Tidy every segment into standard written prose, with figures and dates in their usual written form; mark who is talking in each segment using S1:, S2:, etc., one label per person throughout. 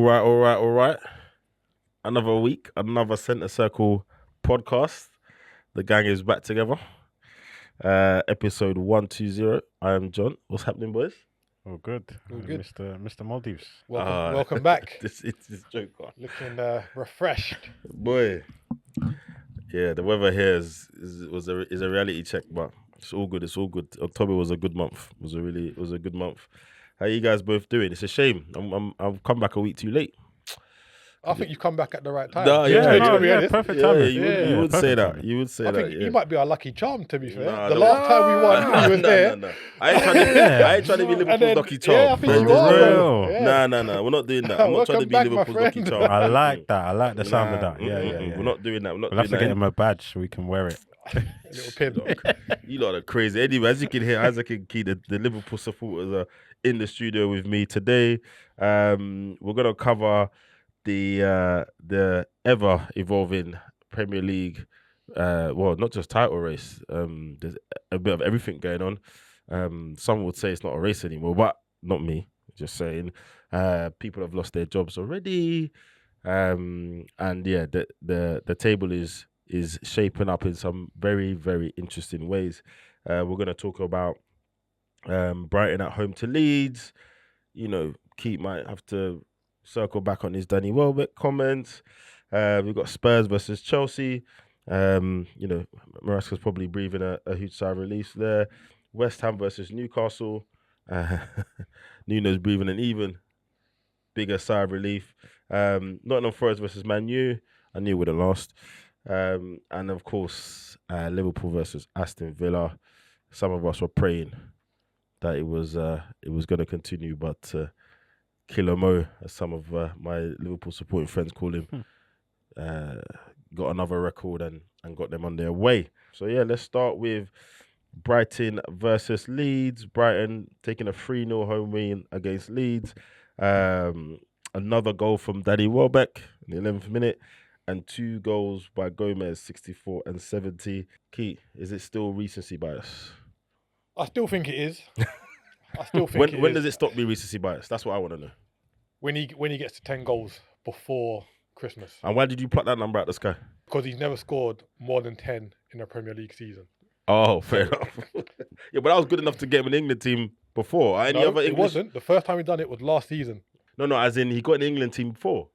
S1: All right. Another week, another Centre Circle podcast. The gang is back together. Episode 120. I am John. What's happening, boys?
S2: Oh, good.
S3: Good.
S2: Mr. Maldives.
S3: Welcome back.
S1: This Joker.
S3: Looking refreshed.
S1: Boy. Yeah, the weather here is a reality check, but it's all good. October was a good month. It was a good month. How you guys both doing? It's a shame. I've come back a week too late.
S3: I think you've come back at the right time.
S2: Perfect timing.
S1: You would say that. You would say
S3: I
S1: that.
S3: think you might be our lucky charm, to be fair.
S1: Nah,
S3: the last time we won, you was there.
S1: No. I ain't trying to be Liverpool's lucky charm.
S3: Yeah, I think you are.
S2: Real.
S3: Yeah.
S1: No. We're not doing that. I'm not trying to be
S3: Welcome back,
S1: Liverpool's
S3: my
S1: lucky
S3: friend.
S1: charm.
S2: I like that. I like the sound of that. Yeah.
S1: We're not doing that.
S2: We'll have to get him a badge so we can wear it.
S3: A little pin.
S1: You lot are crazy. Anyway, as you can hear, Isaac and Key, the Liverpool supporters are in the studio with me today. We're gonna cover the ever evolving Premier League. Not just title race. There's a bit of everything going on. Some would say it's not a race anymore, but not me. Just saying. People have lost their jobs already. And yeah, the table is shaping up in some very, very interesting ways. We're going to talk about Brighton at home to Leeds. You know, Keith might have to circle back on his Danny Welbeck comments. We've got Spurs versus Chelsea. Maresca's probably breathing a huge sigh of relief there. West Ham versus Newcastle. Nuno's breathing an even bigger sigh of relief. Nottingham Forest versus Man U. I knew it would have lost. And of course, Liverpool versus Aston Villa. Some of us were praying that it was going to continue, but Killer Mo, as some of my Liverpool supporting friends call him, got another record and got them on their way. So yeah, let's start with Brighton versus Leeds. Brighton taking a 3-0 home win against Leeds. Another goal from Danny Welbeck in the 11th minute. And 2 goals by Gomez, 64 and 70. Keith, is it still recency bias?
S3: I still think it is. When
S1: does it stop being recency bias? That's what I want to know.
S3: When he gets to 10 goals before Christmas.
S1: And why did you pluck that number out of the sky?
S3: Because he's never scored more than 10 in a Premier League season.
S1: Oh, fair enough. Yeah, but that was good enough to get him in the England team before.
S3: It wasn't. The first time he done it was last season.
S1: No, as in he got an England team before.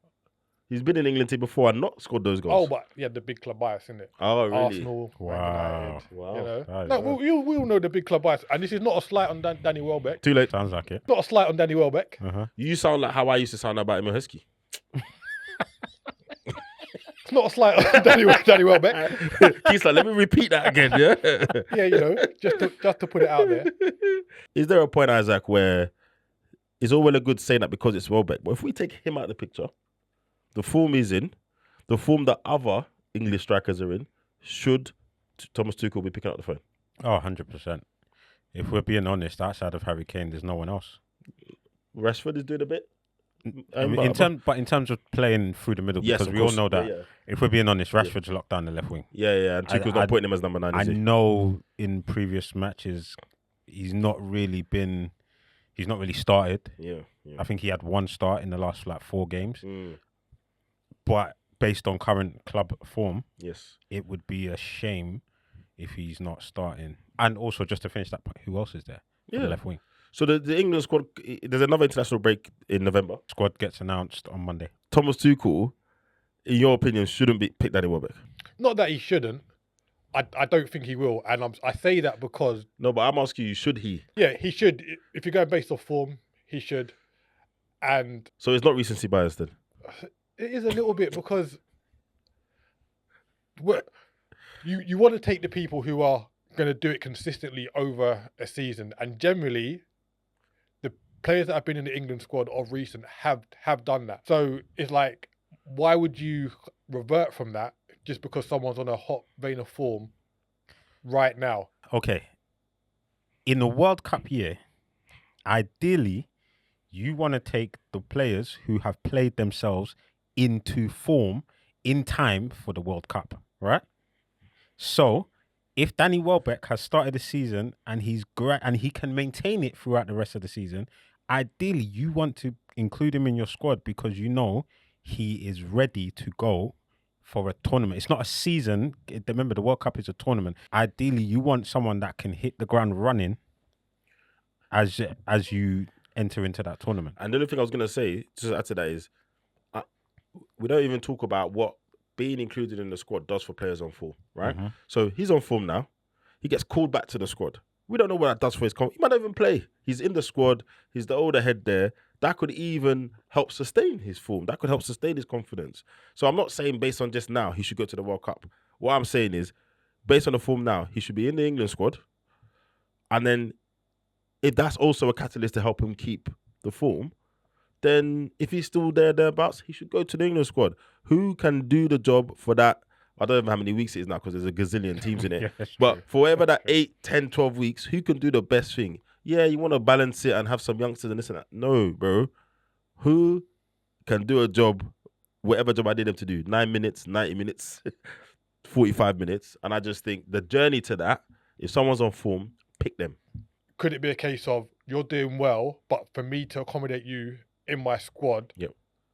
S1: He's been in England team before and not scored those goals.
S3: Oh, but he had the big club bias, innit?
S1: Oh, really?
S3: Arsenal, Man United.
S1: Wow.
S3: You know? We all know the big club bias. And this is not a slight on Danny Welbeck.
S1: Too late.
S2: Sounds like it.
S3: Not a slight on Danny Welbeck.
S2: Uh-huh.
S1: You sound like how I used to sound about him Husky.
S3: It's not a slight on Danny Welbeck.
S1: Keith's like, let me repeat that again, yeah?
S3: Yeah, just to put it out there.
S1: Is there a point, Isaac, where it's all well and good saying that because it's Welbeck, but if we take him out of the picture, the form he's in, the form that other English strikers are in, should Thomas Tuchel be picking up the phone?
S2: Oh, 100%. If we're being honest, outside of Harry Kane, there's no one else.
S1: Rashford is doing a bit.
S2: In terms of playing through the middle,
S1: yes,
S2: because we all know that.
S1: Yeah.
S2: If we're being honest, Rashford's locked down the left wing.
S1: Yeah, and Tuchel's not putting him as number 9.
S2: I know in previous matches he's not really started.
S1: Yeah.
S2: I think he had 1 start in the last 4 games. But based on current club form,
S1: yes,
S2: it would be a shame if he's not starting. And also, just to finish that point, who else is there for the left wing? So
S1: the England squad, there's another international break in November.
S2: Squad gets announced on Monday.
S1: Thomas Tuchel, in your opinion, shouldn't be picked Danny Welbeck?
S3: Not that he shouldn't. I don't think he will. And I say that because...
S1: No, but I'm asking you, should he?
S3: Yeah, he should. If you're going based off form, he should. And...
S1: So it's not recency bias then?
S3: It is a little bit because you want to take the people who are going to do it consistently over a season, and generally the players that have been in the England squad of recent have done that. So it's like, why would you revert from that just because someone's on a hot vein of form right now?
S2: Okay. In the World Cup year, ideally, you want to take the players who have played themselves into form in time for the World Cup, right? So, if Danny Welbeck has started the season and he's great and he can maintain it throughout the rest of the season, ideally you want to include him in your squad because you know he is ready to go for a tournament. It's not a season. Remember, the World Cup is a tournament. Ideally, you want someone that can hit the ground running as you enter into that tournament.
S1: And the other thing I was going to say, just to add to that, is we don't even talk about what being included in the squad does for players on form, right?
S2: Mm-hmm.
S1: So he's on form now. He gets called back to the squad. We don't know what that does for his He might not even play. He's in the squad. He's the older head there. That could even help sustain his form. That could help sustain his confidence. So I'm not saying based on just now he should go to the World Cup. What I'm saying is, based on the form now, he should be in the England squad. And then if that's also a catalyst to help him keep the form, then if he's still thereabouts, he should go to the England squad. Who can do the job for that? I don't know how many weeks it is now because there's a gazillion teams in it.
S2: Yeah, that's
S1: but
S2: true.
S1: for whatever that 8, 10, 12 weeks, who can do the best thing? Yeah, you want to balance it and have some youngsters and this and that. No, bro. Who can do a job, whatever job I need them to do? 9 minutes, 90 minutes, 45 minutes. And I just think the journey to that, if someone's on form, pick them.
S3: Could it be a case of you're doing well, but for me to accommodate you in my squad,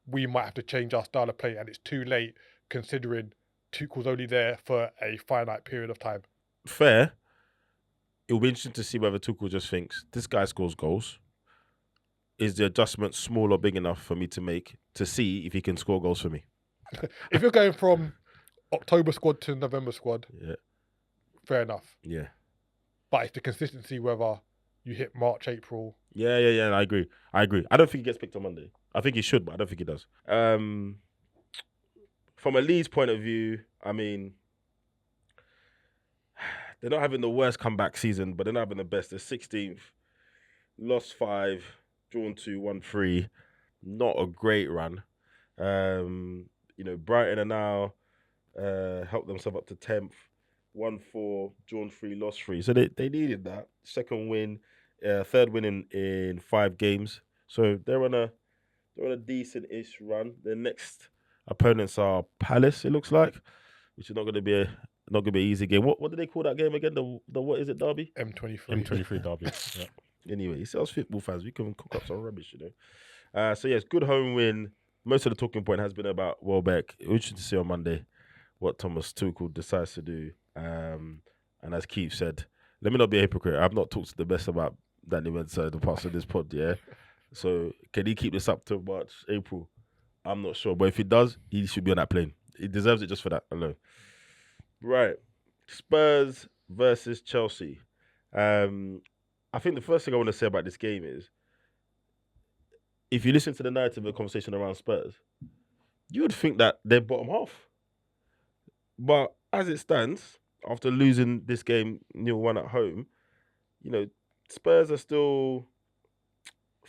S3: we might have to change our style of play, and it's too late considering Tuchel's only there for a finite period of time?
S1: Fair. It will be interesting to see whether Tuchel just thinks, this guy scores goals. Is the adjustment small or big enough for me to make to see if he can score goals for me?
S3: If you're going from October squad to November squad, fair enough.
S1: Yeah.
S3: But it's the consistency whether you hit March, April.
S1: Yeah. I agree. I don't think he gets picked on Monday. I think he should, but I don't think he does. From a Leeds point of view, I mean, they're not having the worst comeback season, but they're not having the best. They're 16th, lost 5, drawn 2, won 3. Not a great run. Brighton are now helped themselves up to 10th, won 4, drawn 3, lost 3. So they needed that second win, third win in 5 games. So they're on a decent-ish run. Their next opponents are Palace, it looks like, which is not going to be an easy game. What do they call that game again? The what is it, derby?
S3: M23
S2: derby. Yeah.
S1: Anyway, it's us football fans. We can cook up some rubbish, So yes, good home win. Most of the talking point has been about Welbeck. We're interested to see on Monday what Thomas Tuchel decides to do. And as Keith said, let me not be a hypocrite. I've not talked to the best about Danny Mensah the past of this pod, yeah. So can he keep this up till March, April? I'm not sure. But if he does, he should be on that plane. He deserves it just for that alone. Right. Spurs versus Chelsea. I think the first thing I want to say about this game is, if you listen to the narrative of the conversation around Spurs, you would think that they're bottom half. But as it stands, after losing this game 0-1 at home, Spurs are still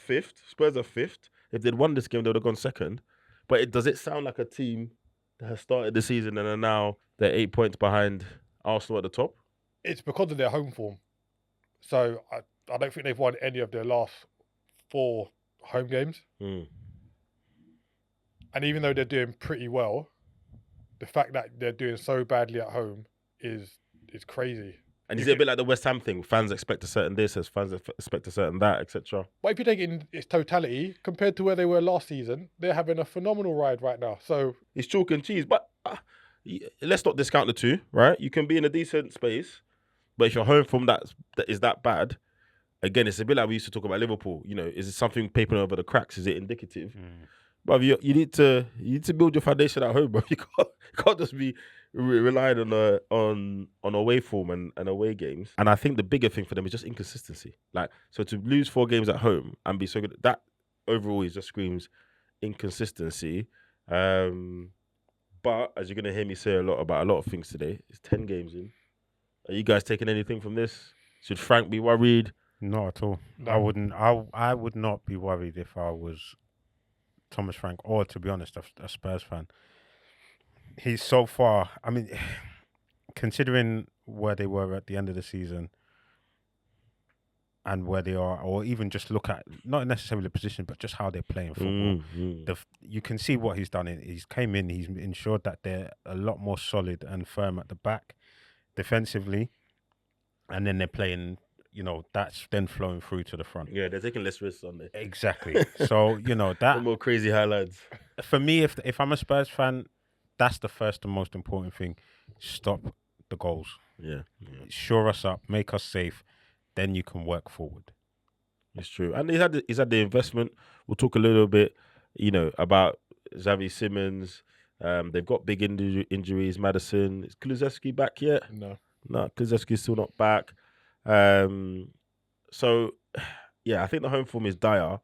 S1: 5th. Spurs are 5th. If they'd won this game, they would have gone 2nd. But does it sound like a team that has started the season and are now they're 8 points behind Arsenal at the top?
S3: It's because of their home form. So I don't think they've won any of their last 4 home games. And even though they're doing pretty well, the fact that they're doing so badly at home is crazy.
S1: And is it a bit like the West Ham thing? Fans expect a certain this, as fans expect a certain that, etc.
S3: But if you take it in its totality, compared to where they were last season, they're having a phenomenal ride right now. So
S1: it's chalk and cheese. But let's not discount the two, right? You can be in a decent space, but if your home form that is that bad, again, it's a bit like we used to talk about Liverpool. Is it something papering over the cracks? Is it indicative? But you need to build your foundation at home, bro. You can't just be relying on away form and away games. And I think the bigger thing for them is just inconsistency. So to lose 4 games at home and be so good, that overall just screams inconsistency. But as you're gonna hear me say about a lot of things today, it's 10 games in. Are you guys taking anything from this? Should Frank be worried?
S2: Not at all.
S3: No.
S2: I wouldn't. I would not be worried if I was Thomas Frank, or to be honest, a Spurs fan. He's so far. I mean, considering where they were at the end of the season and where they are, or even just look at not necessarily the position, but just how they're playing football. You can see what he's done. He's came in. He's ensured that they're a lot more solid and firm at the back, defensively, and then they're playing that's then flowing through to the front.
S1: Yeah, they're taking less risks on there.
S2: Exactly. So
S1: No
S2: that
S1: more crazy highlights.
S2: for me, if I'm a Spurs fan, that's the first and most important thing. Stop the goals.
S1: Yeah,
S2: Shore us up, make us safe, then you can work forward.
S1: it's true. And he's had the investment. We'll talk a little bit, about Xavi Simons. They've got big injuries. Maddison. Is Kulusevski back yet?
S3: No.
S1: No, Kulusevski's still not back. So, yeah, I think the home form is dire,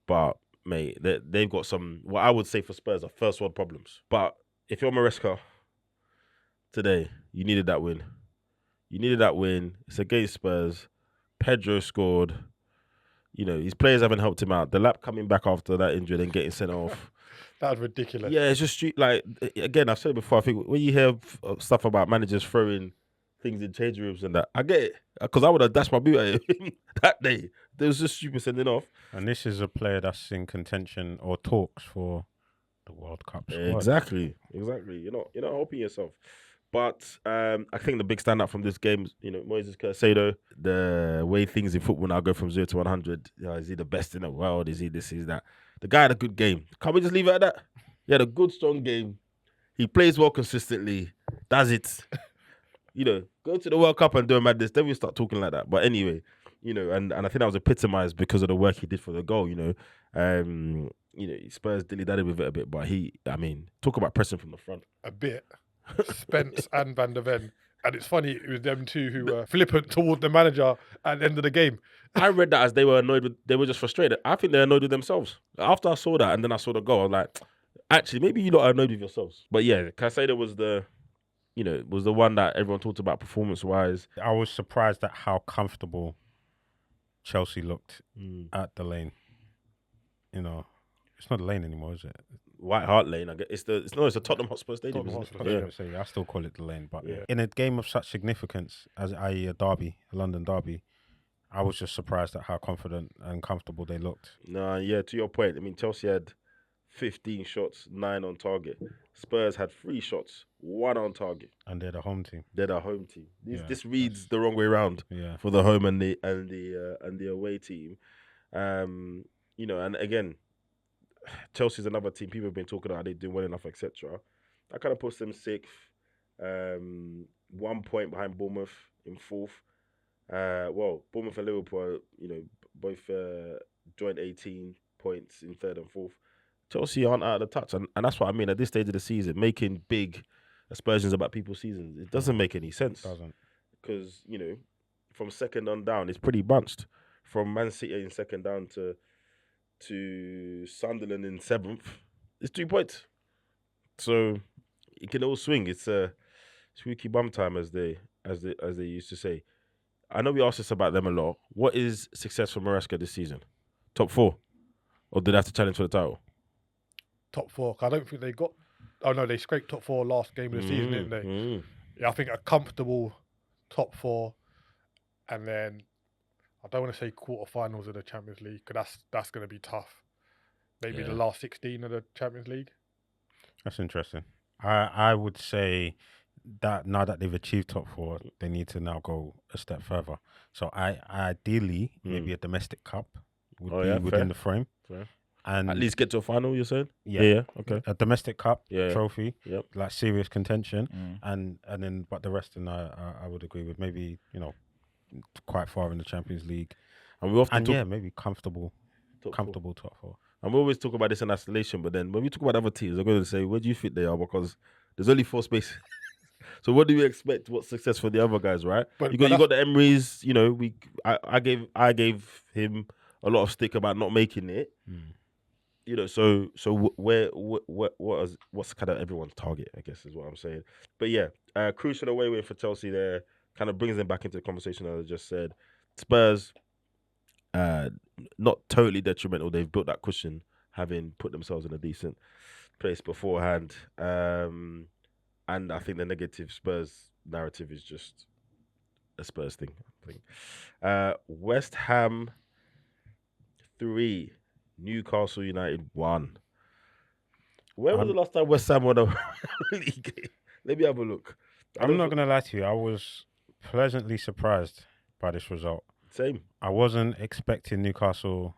S1: but mate, they've got some, what I would say for Spurs, are first world problems. But if you're Maresca today, you needed that win. It's against Spurs. Pedro scored. His players haven't helped him out. The lap coming back after that injury and getting sent off.
S3: That was ridiculous.
S1: Yeah, it's just like, again, I've said it before. I think when you hear stuff about managers throwing things in change rooms and that, I get it, because I would have dashed my boot at him that day. There was just stupid sending off.
S2: And this is a player that's in contention or talks for the World Cup squad.
S1: Exactly. You're not helping yourself. But I think the big standout from this game is, Moises Caicedo. The way things in football now go from 0 to 100. Is he the best in the world? Is he this? Is that? The guy had a good game. Can't we just leave it at that? He had a good, strong game. He plays well consistently. That's it. Go to the World Cup and do a madness. Then we start talking like that. But anyway, and I think that was epitomized because of the work he did for the goal. Spurs dilly-dally with it a bit, but talk about pressing from the front.
S3: A bit. Spence and Van der Ven. And it's funny, it was them two who were flippant toward the manager at the end of the game.
S1: I read that as they were annoyed they were just frustrated. I think they're annoyed with themselves. After I saw that and then I saw the goal, I was like, actually, maybe you lot are annoyed with yourselves. But yeah, Caicedo was the one that everyone talked about performance-wise.
S2: I was surprised at how comfortable Chelsea looked at the lane. It's not the lane anymore, is it?
S1: White Hart Lane. I guess it's a Tottenham Hotspur Stadium.
S2: I still call it the lane, but in a game of such significance as i.e. a London derby, I was just surprised at how confident and comfortable they looked.
S1: No, yeah, to your point. Chelsea had 15 shots, 9 on target. Spurs had 3 shots, 1 on target.
S2: And they're the home team.
S1: This reads the wrong way around for the home and the away team. And again, Chelsea's another team. People have been talking about they doing well enough, etc. That kind of puts them 6th, 1 point behind Bournemouth in 4th. Bournemouth and Liverpool, both joint 18 points in 3rd and 4th. Chelsea aren't out of the touch, and that's what I mean. At this stage of the season, making big aspersions about people's seasons, it doesn't make any sense.
S2: It doesn't,
S1: because from 2nd on down, it's pretty bunched. From Man City in 2nd down to Sunderland in 7th, it's 2 points. So it can all swing. It's a squeaky bum time, as they used to say. I know we asked this about them a lot. What is success for Maresca this season? Top 4, or did they have to challenge for the title?
S3: Top 4. I don't think they got. Oh no, they scraped top 4 last game of the season, didn't they? Yeah, I think a comfortable top 4, and then I don't want to say quarterfinals of the Champions League, because that's going to be tough. Maybe the last 16 of the Champions League.
S2: That's interesting. I would say that now that they've achieved top 4, they need to now go a step further. So ideally, maybe a domestic cup would be within the frame.
S1: Fair.
S2: And
S1: at least get to a final, you're saying?
S2: Yeah.
S1: Okay.
S2: A domestic cup trophy,
S1: Yep.
S2: like serious contention, and then but the rest, and I would agree with maybe quite far in the Champions League,
S1: and we often
S2: maybe comfortable top 4.
S1: And we always talk about this in isolation, but then when we talk about other teams, we're going to say, where do you think they are? Because there's only 4 spaces. So what do we expect? What's success for the other guys, right? You got the Emery's. I gave him a lot of stick about not making it. So what's kind of everyone's target, I guess, is what I'm saying. But yeah, crucial away win for Chelsea there kind of brings them back into the conversation that I just said. Spurs, not totally detrimental. They've built that cushion, having put themselves in a decent place beforehand. And I think the negative Spurs narrative is just a Spurs thing, I think. West Ham 3, Newcastle United 1. Where was the last time West Ham won a league game? Let me have a look.
S2: I'm not going to lie to you. I was pleasantly surprised by this result.
S1: Same.
S2: I wasn't expecting Newcastle.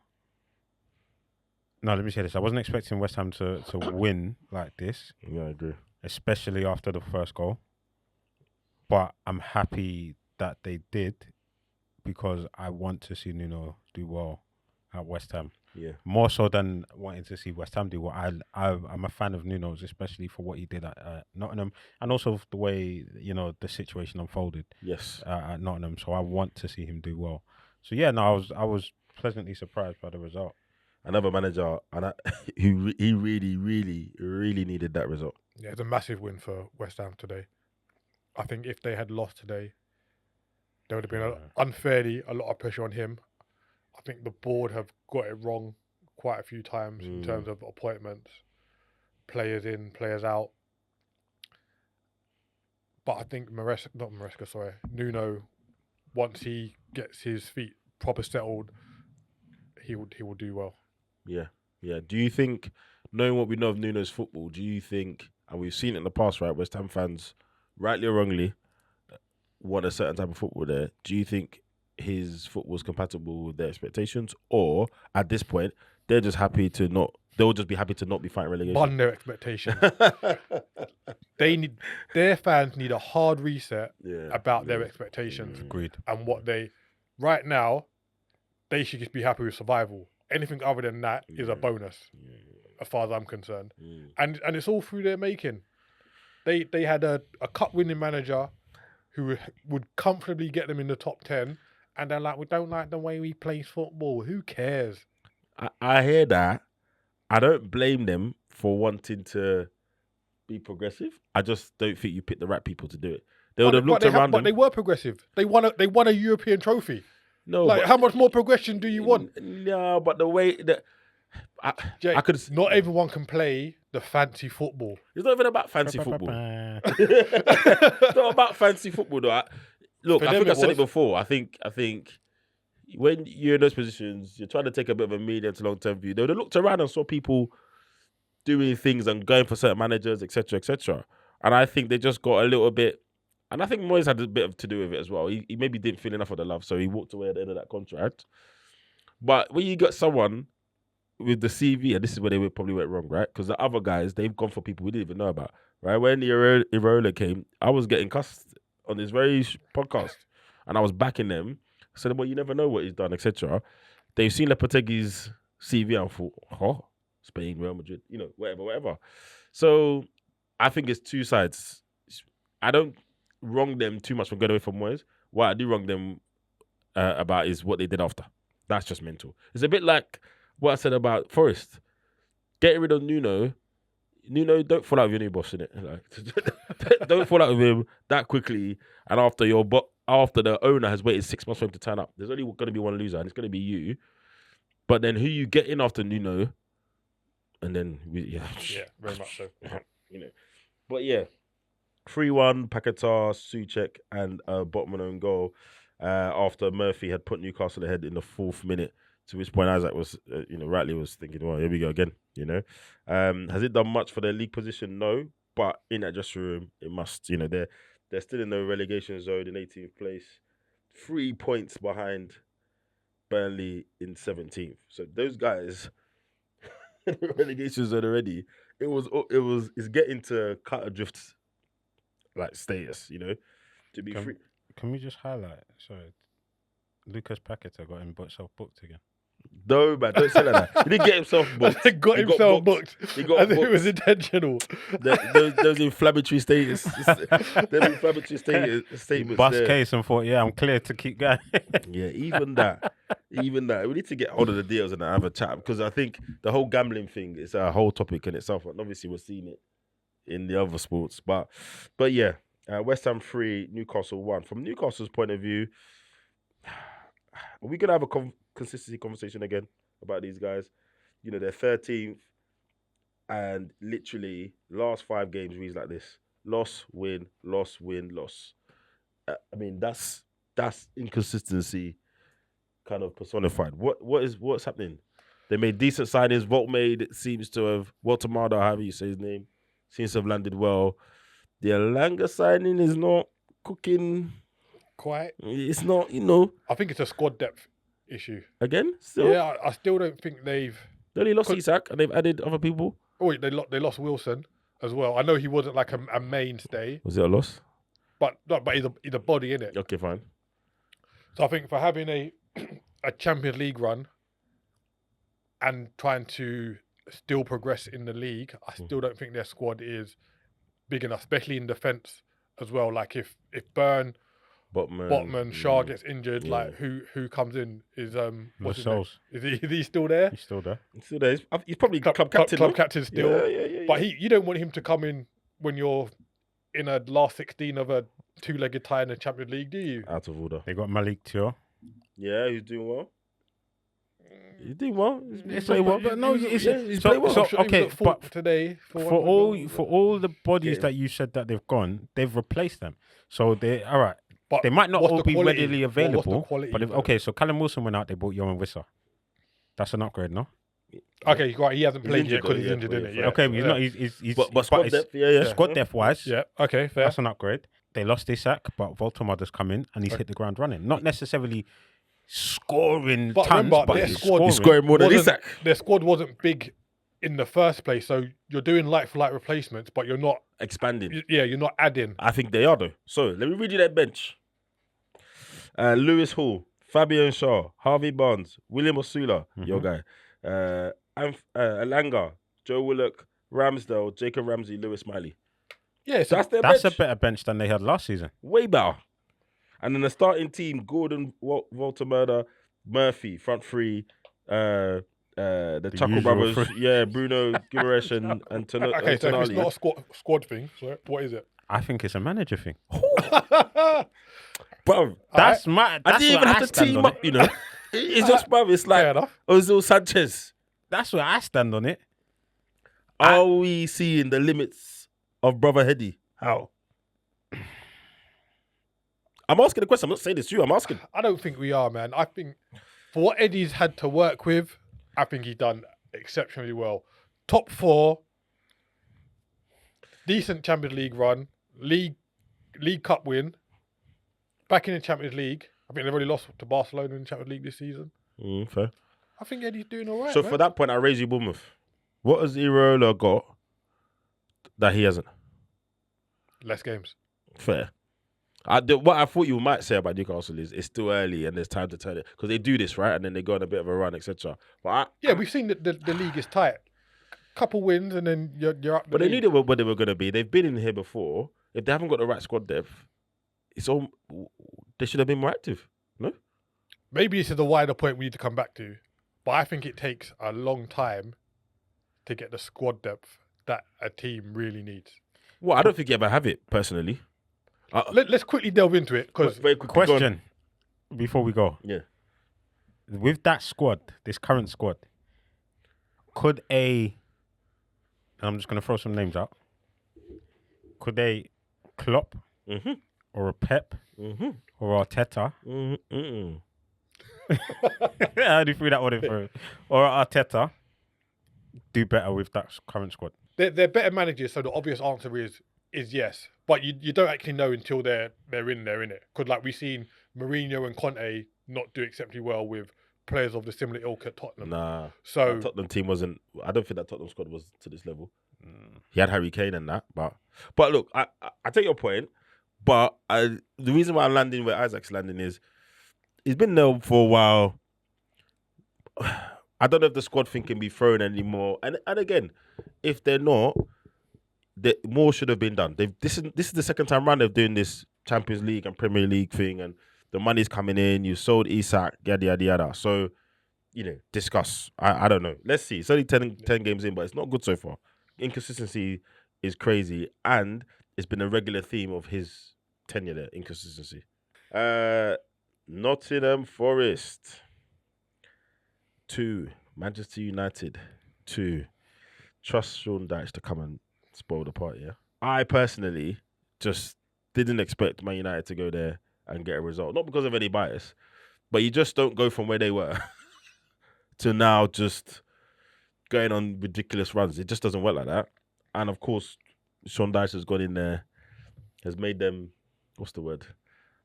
S2: No, let me say this. I wasn't expecting West Ham to win like this,
S1: Yeah, I agree.
S2: especially after the first goal. But I'm happy that they did because I want to see Nuno do well at West Ham.
S1: Yeah.
S2: More so than wanting to see West Ham do well. I'm a fan of Nuno's, especially for what he did at Nottingham, and also the way the situation unfolded
S1: Yes.
S2: at Nottingham. So I want to see him do well. So yeah, no, I was pleasantly surprised by the result.
S1: Another manager, and he really, really, really needed that result.
S3: Yeah, it's a massive win for West Ham today. I think if they had lost today, there would have been unfairly a lot of pressure on him. I think the board have got it wrong quite a few times in terms of appointments, players in, players out. But I think Nuno, once he gets his feet proper settled, he will do well.
S1: Yeah, yeah. Do you think, knowing what we know of Nuno's football, do you think, and we've seen it in the past, right, West Ham fans, rightly or wrongly, want a certain type of football there. Do you think his football is compatible with their expectations? Or, at this point, they'll just be happy to not be fighting relegation?
S3: Bun their expectations. Their fans need a hard reset about their expectations.
S2: Agreed.
S3: And what right now, they should just be happy with survival. Anything other than that is a bonus, as far as I'm concerned. And it's all through their making. They had a cup-winning manager who would comfortably get them in the top 10, and they're like, we don't like the way he plays football. Who cares?
S1: I hear that. I don't blame them for wanting to be progressive. I just don't think you picked the right people to do it. They would have looked around them.
S3: But they were progressive. They won a European trophy.
S1: No,
S3: how much more progression do you want?
S1: No, but the way that
S3: Jake,
S1: I could.
S3: Not everyone can play the fancy football.
S1: It's not even about fancy football. It's not about fancy football, though. I think I said it before. I think when you're in those positions, you're trying to take a bit of a medium to long term view. They would have looked around and saw people doing things and going for certain managers, etc., etc. And I think they just got a little bit. And I think Moyes had a bit to do with it as well. He maybe didn't feel enough of the love, so he walked away at the end of that contract. But when you got someone with the CV, and this is where they probably went wrong, right? Because the other guys, they've gone for people we didn't even know about, right? When Irola came, I was getting cussed on this very podcast, and I was backing them. I said, well, you never know what he's done, etc. They've seen Lopetegui's CV and thought, Spain, Real Madrid, whatever. So I think it's two sides. I don't wrong them too much for going away from Moyes. What I do wrong them about is what they did after. That's just mental. It's a bit like what I said about Forest. Getting rid of Nuno, don't fall out with your new boss, innit? Like, don't fall out with him that quickly. And after the owner has waited 6 months for him to turn up, there's only going to be one loser, and it's going to be you. But then who you get in after Nuno, and then
S3: very much so.
S1: But yeah, 3-1, Paquetá, Souček, and Botman own goal after Murphy had put Newcastle ahead in the 4th minute. To which point Isaac was, rightly was thinking, well, here we go again. Has it done much for their league position? No, but in that dressing room, it must. They're still in the relegation zone in 18th place, 3 points behind Burnley in 17th. So those guys, in the relegation zone already. It's getting to cut adrift like status, to be free.
S2: Can we just highlight? Sorry, Lucas Paquetá got himself booked again.
S1: No, man, don't say like that. He didn't get himself booked.
S3: He got himself booked.
S1: He got
S3: booked. It was intentional.
S1: Those inflammatory status. Them inflammatory statements.
S2: Bust case and thought, I'm clear to keep going.
S1: Yeah, even that. We need to get hold of the deals and have a chat, because I think the whole gambling thing is a whole topic in itself. And obviously, we're seeing it in the other sports. But yeah, West Ham 3, Newcastle 1. From Newcastle's point of view, are we going to have a consistency conversation again about these guys? They're 13th, and literally last 5 games reads like this: loss, win, loss, win, loss. I mean, that's inconsistency kind of personified. What's happening? They made decent signings. Walter Marder, however you say his name, seems to have landed well. The Alanga signing is not cooking.
S3: quite.
S1: It's not,
S3: I think it's a squad depth issue.
S1: again, still.
S3: Yeah, I still don't think they've.
S1: They only lost Isak and they've added other people.
S3: Oh, wait, they lost Wilson as well. I know he wasn't like a mainstay,
S1: Was it a loss?
S3: but he's a body in it.
S1: Okay, fine.
S3: So I think for having a Champions League run and trying to still progress in the league, I still don't think their squad is big enough, especially in defence as well. Like if Byrne, Botman, Shaw gets injured, like who comes in is what's his name? Is he still there?
S2: He's still there.
S1: He's still there. He's probably club captain.
S3: Club captain still.
S1: Yeah.
S3: But you don't want him to come in when you're in a last 16 of a two-legged tie in the Champions League, do you?
S1: Out of order.
S2: They got Malik Tio.
S1: Yeah, he's doing well. He's doing well. He's
S2: playing
S1: playing well.
S2: but no, he's
S1: playing well.
S2: So, okay, but
S3: today
S2: for all the bodies that you said that they've gone, they've replaced them. So they all right.
S3: But
S2: they might not all be
S3: quality?
S2: readily available.
S3: What's the quality,
S2: But okay, so Callum Wilson went out. They bought Johan Wissa. That's an upgrade, no?
S3: Okay, right. He hasn't played yet because he's
S1: injured,
S3: injured, isn't it?
S1: yeah.
S3: Yeah.
S2: Okay, he's not. He's
S1: But squad depth, yeah.
S2: Squad depth wise,
S3: Yeah. Okay. Fair.
S2: that's an upgrade. They lost Isak, but Voltomader's come in and he's hit the ground running. Not necessarily scoring
S3: But
S2: tons,
S3: remember,
S2: but
S3: their
S2: he's
S3: squad-
S2: scoring.
S1: He's scoring more than Isak.
S3: Their squad wasn't big in the first place, so you're doing like-for-like replacements, but you're not.
S1: Expanding.
S3: Yeah, you're not adding.
S1: I think they are though. So let me read you that bench. Lewis Hall, Fabian Shaw, Harvey Barnes, William Osula, your guy, Alanga, Joe Willock, Ramsdale, Jacob Ramsey, Lewis Smiley.
S3: Yeah, so
S1: That's their
S2: That's
S1: bench.
S2: a better bench than they had last season.
S1: Way better. And then the starting team: Gordon, Voltermurder, Murphy, front three, the Chuckle
S2: usual
S1: brothers,
S2: three.
S1: Bruno Guimaraes and
S3: okay. So if it's
S1: Tonali.
S3: not a squad thing, so what is it?
S2: I think it's a manager thing.
S1: Bro,
S2: That's my. That's
S1: I didn't even
S2: where
S1: have
S2: I
S1: to
S2: stand
S1: team
S2: on
S1: up,
S2: it.
S1: you know. It's just, bro, it's
S3: Fair
S1: like
S3: enough.
S1: Ozil Sanchez.
S2: That's where I stand on it.
S1: Are we seeing the limits of Brother Heady? How? I'm asking the question. I'm not saying this to you. I'm asking.
S3: I don't think we are, man. I think for what Eddie's had to work with, I think he's done exceptionally well. Top four, decent Champions League run, League Cup win, back in the Champions League. I think they've already lost to Barcelona in the Champions League this season.
S1: Fair.
S3: I think Eddie's doing all right.
S1: So
S3: man.
S1: for that point, I raise you Bournemouth. What has Irola got that he hasn't?
S3: Less games.
S1: Fair. What I thought you might say about Newcastle is it's still early and there's time to turn it because they do this right and then they go on a bit of a run, etc. But
S3: Yeah, we've seen that the league is tight. Couple wins and then you're up.
S1: but they knew what they were going to be. They've been in here before. If they haven't got the right squad depth, it's all they should have been more active. No.
S3: Maybe this is the wider point we need to come back to, but I think it takes a long time to get the squad depth that a team really needs.
S1: Well, I don't think you ever have it personally.
S3: Let's quickly delve into it because
S1: Very quickly, go on.
S2: Question before we go.
S1: Yeah.
S2: With that squad, this current squad, could and I'm just going to throw some names out. Could a Klopp or a Pep or Arteta? I only threw that one in for or Arteta do better with that current squad?
S3: they're better managers. So the obvious answer is yes, but you don't actually know until they're in it. Because like we've seen Mourinho and Conte not do exceptionally well with players of the similar ilk at Tottenham.
S1: Nah.
S3: So
S1: That Tottenham team wasn't. I don't think that Tottenham squad was to this level. He had Harry Kane and that, but look, I take your point. But the reason why I'm landing where Isaac's landing is he's been there for a while. I don't know if the squad thing can be thrown anymore. And again, if they're not, more should have been done. This is the second time round they're doing this Champions League and Premier League thing, and the money's coming in. You sold Isak, yada yada yada. So, discuss. I don't know. Let's see. It's only 10 games in, but it's not good so far. Inconsistency is crazy, and it's been a regular theme of his tenure there. Inconsistency. Nottingham Forest 2, Manchester United 2. Trust Sean Dyche to come and spoil the party. Yeah, I personally just didn't expect Man United to go there and get a result. Not because of any bias, but you just don't go from where they were to now just going on ridiculous runs. It just doesn't work like that. And of course, Sean Dyche has gone in there, has made them, what's the word?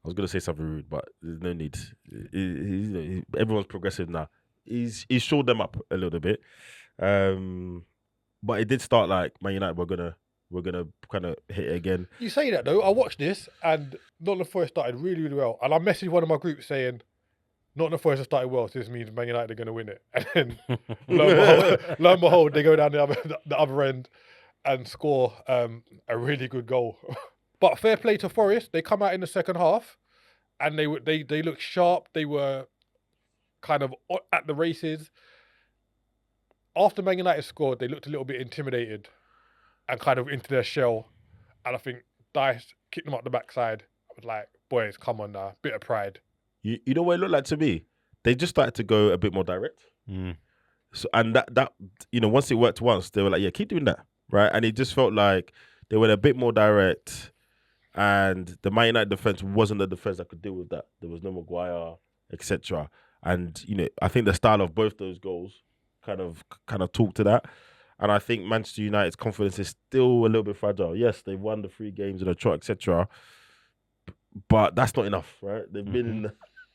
S1: was gonna say something rude, but there's no need. Everyone's progressive now. He's shored them up a little bit, but it did start like Man United we're gonna kind of hit it again.
S3: You say that though. I watched this and Nottingham Forest started really, really well. And I messaged one of my groups saying, Nottingham Forest have started well, so this means Man United are going to win it. And then lo and behold, they go down the other end and score a really good goal. But fair play to Forest. They come out in the second half and they looked sharp. They were kind of at the races. After Man United scored, they looked a little bit intimidated and kind of into their shell. And I think Dice kicked them up the backside. I was like, boys, come on now. Bit of pride.
S1: You know what it looked like to me? They just started to go a bit more direct. So and that once it worked once, they were like, yeah, keep doing that, right? And it just felt like they went a bit more direct, and the Man United defense wasn't the defense that could deal with that. There was no Maguire, etc. And I think the style of both those goals kind of talked to that. And I think Manchester United's confidence is still a little bit fragile. Yes, they've won the 3 games in a trot, etc. But that's not enough, right? They've been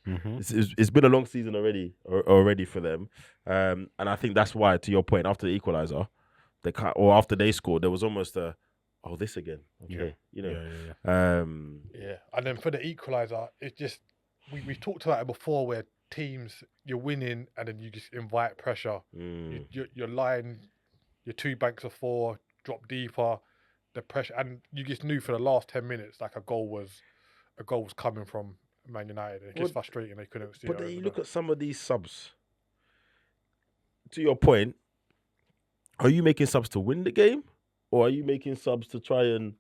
S1: it's been a long season already for them, and I think that's why, to your point, after the equaliser, after they scored, there was almost this again, okay,
S3: And then for the equaliser, it's just we talked about it before, where teams you're winning and then you just invite pressure. You're lying, your 2 banks of 4 drop deeper, the pressure, and you just knew for the last 10 minutes like a goal was coming from Man United. It's just frustrating they couldn't see it.
S1: But then you look at some of these subs. To your point, are you making subs to win the game, or are you making subs to try and,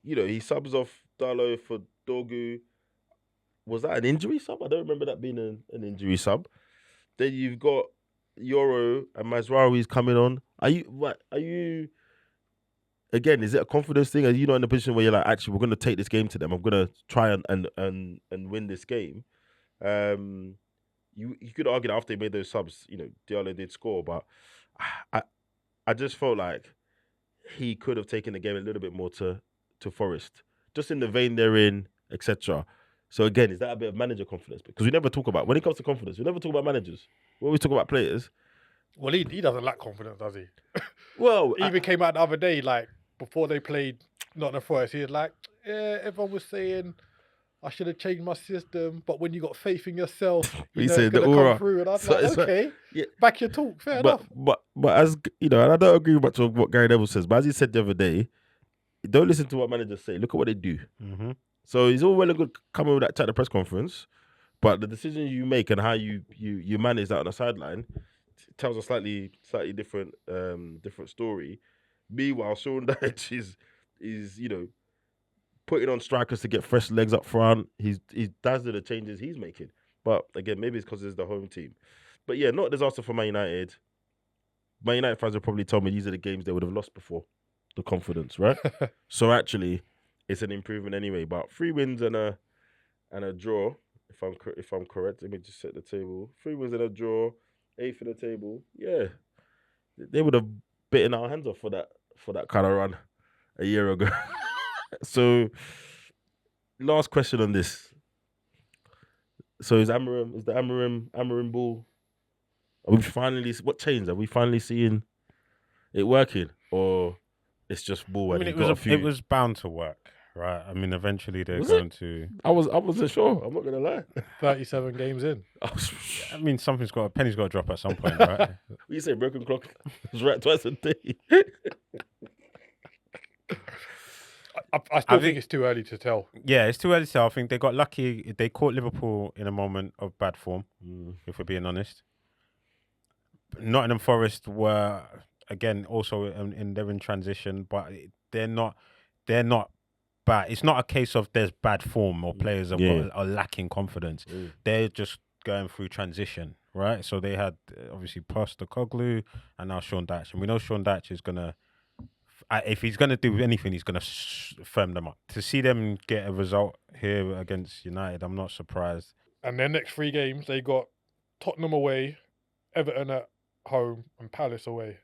S1: he subs off Darlow for Dorgu. Was that an injury sub? I don't remember that being an injury sub. Then you've got Euro and Mazraoui's coming on. Are you? Again, is it a confidence thing? Are you not in a position where you're like, actually, we're going to take this game to them. I'm going to try and win this game. You could argue that after they made those subs, Diallo did score, but I just felt like he could have taken the game a little bit more to Forest, just in the vein they're in, etc. So again, is that a bit of manager confidence? Because we never talk about, when it comes to confidence, we never talk about managers. We always talk about players.
S3: Well, he doesn't lack confidence, does he?
S1: Well,
S3: he even came out the other day, like, before they played Nottingham Forest, he was like, yeah, everyone was saying I should have changed my system, but when you got faith in yourself,
S1: he
S3: it's
S1: said
S3: going
S1: the
S3: to
S1: aura.
S3: come through. And I was like, okay, back your talk, fair enough.
S1: But as, and I don't agree much with what Gary Neville says, but as he said the other day, don't listen to what managers say. Look at what they do. So he's all well and good coming with that chat at the press conference, but the decisions you make and how you manage that on the sideline tells a slightly different story. Meanwhile, Sean Dyche is putting on strikers to get fresh legs up front. He does the changes he's making. But again, maybe it's because it's the home team. But yeah, not a disaster for Man United. Man United fans would probably tell me these are the games they would have lost before. The confidence, right? So actually, it's an improvement anyway. But 3 wins and a draw, if I'm correct. Let me just set the table. 3 wins and a draw, 8th in the table. Yeah, they would have bitten our hands off for that kind of run a year ago. So, last question on this. So is the Amarim ball? What changed? Are we finally seeing it working, or it's just ball?
S2: It was bound to work, right? I mean, eventually they're going to.
S1: I wasn't sure. I'm not gonna lie.
S3: 37 games in.
S2: I mean, penny's got to drop at some point, right?
S1: You say broken clock is right twice a day.
S3: I still think it's too early to tell.
S2: Yeah, it's too early to tell. I think they got lucky. They caught Liverpool in a moment of bad form, if we're being honest. Nottingham Forest were, again, also they're in transition, but they're not bad. It's not a case of there's bad form or players are lacking confidence. They're just going through transition, right? So they had, obviously, Postecoglou and now Sean Dyche. And we know Sean Dyche is going to, if he's going to do anything, he's going to firm them up. To see them get a result here against United, I'm not surprised.
S3: And their next 3 games, they got Tottenham away, Everton at home, and Palace away.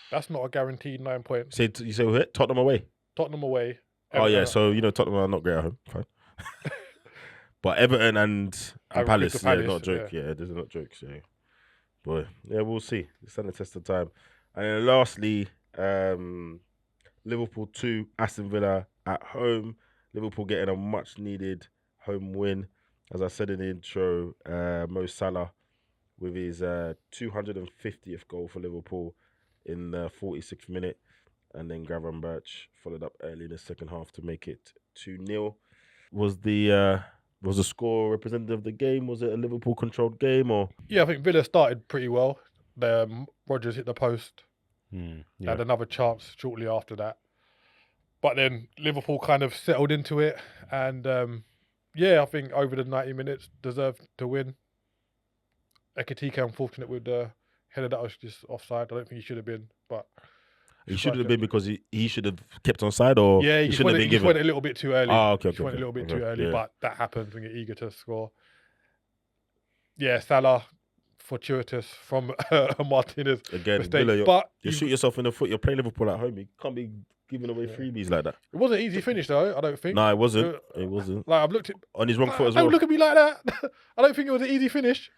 S3: That's not a guaranteed 9 points.
S1: You say what? Tottenham away?
S3: Tottenham away.
S1: Everton so Tottenham are not great at home. Fine. But Everton and Palace,
S3: Crystal
S1: yeah,
S3: Palace,
S1: not joke. Yeah, these are not jokes. Yeah, boy, yeah, we'll see. It's on the test of time. And then lastly, Liverpool 2, Aston Villa at home. Liverpool getting a much needed home win. As I said in the intro, Mo Salah with his 250th goal for Liverpool in the 46th minute. And then Gavin Birch followed up early in the second half to make it 2-0. Was the score representative of the game? Was it a Liverpool controlled game or?
S3: Yeah, I think Villa started pretty well. Rodgers hit the post.
S2: Yeah.
S3: Had another chance shortly after that. But then Liverpool kind of settled into it. And I think over the 90 minutes deserved to win. Ekitike, unfortunate with the header that was just offside. I don't think he should have been, but
S1: He should have been because he should have kept on side, or
S3: yeah,
S1: he shouldn't have been
S3: he just
S1: given.
S3: went a little bit too early.
S1: Oh, okay,
S3: He just went a little bit too early,
S1: yeah.
S3: but that happens when you're eager to score. Yeah, Salah, fortuitous from Martinez.
S1: Again,
S3: mistake.
S1: Villa,
S3: But
S1: you shoot yourself in the foot. You're playing Liverpool at home. You can't be giving away freebies like that.
S3: it wasn't an easy finish though, I don't think.
S1: No, it wasn't. It wasn't.
S3: Like I've looked at
S1: On his wrong foot as well.
S3: Don't look at me like that. I don't think it was an easy finish.